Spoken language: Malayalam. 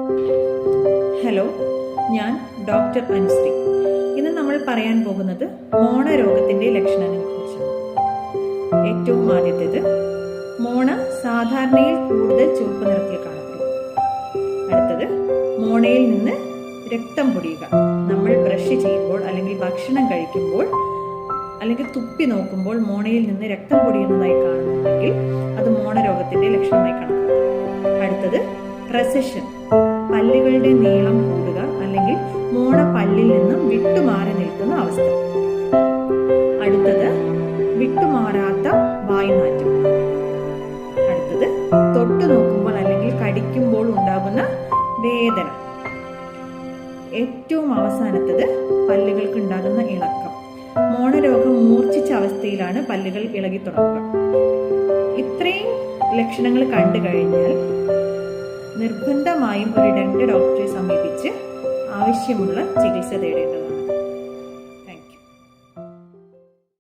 ഹലോ, ഞാൻ ഡോക്ടർ അനുശ്രീ. ഇന്ന് നമ്മൾ പറയാൻ പോകുന്നത് മോണരോഗത്തിന്റെ ലക്ഷണങ്ങളെക്കുറിച്ചാണ്. ഏറ്റവും ആദ്യത്തേത്, മോണ സാധാരണയിൽ കൂടുതൽ ചുവപ്പ് നിറത്തിൽ കാണപ്പെടും. അടുത്തത്, മോണയിൽ നിന്ന് രക്തം പൊടിയുക. നമ്മൾ ബ്രഷ് ചെയ്യുമ്പോൾ അല്ലെങ്കിൽ ഭക്ഷണം കഴിക്കുമ്പോൾ അല്ലെങ്കിൽ തുപ്പി നോക്കുമ്പോൾ മോണയിൽ നിന്ന് രക്തം പൊടിയുന്നതായി കാണുന്നുണ്ടെങ്കിൽ അത് മോണരോഗത്തിന്റെ ലക്ഷണമായി കണക്കാക്കാം. അടുത്തത്, റെസഷൻ, പല്ലുകളുടെ നീളം കൂടുക അല്ലെങ്കിൽ മോണ പല്ലിൽ നിന്നും വിട്ടുമാറി നിൽക്കുന്ന അവസ്ഥ. അടുത്തത്, വിട്ടുമാറാത്ത വായുനാറ്റം. അടുത്തത്, തൊട്ടു നോക്കുമ്പോൾ അല്ലെങ്കിൽ കടിക്കുമ്പോൾ ഉണ്ടാകുന്ന വേദന. ഏറ്റവും അവസാനത്തത്, പല്ലുകൾക്ക് ഉണ്ടാകുന്ന ഇളക്കം. മോണരോഗം മൂർച്ഛിച്ച അവസ്ഥയിലാണ് പല്ലുകൾ ഇളകി തുടങ്ങുക. ഇത്രയും ലക്ഷണങ്ങൾ കണ്ടു കഴിഞ്ഞാൽ നിർബന്ധമായും ഒരു ഡെന്റൽ ഡോക്ടറെ സമീപിച്ച് ആവശ്യമുള്ള ചികിത്സ തേടേണ്ടതാണ്.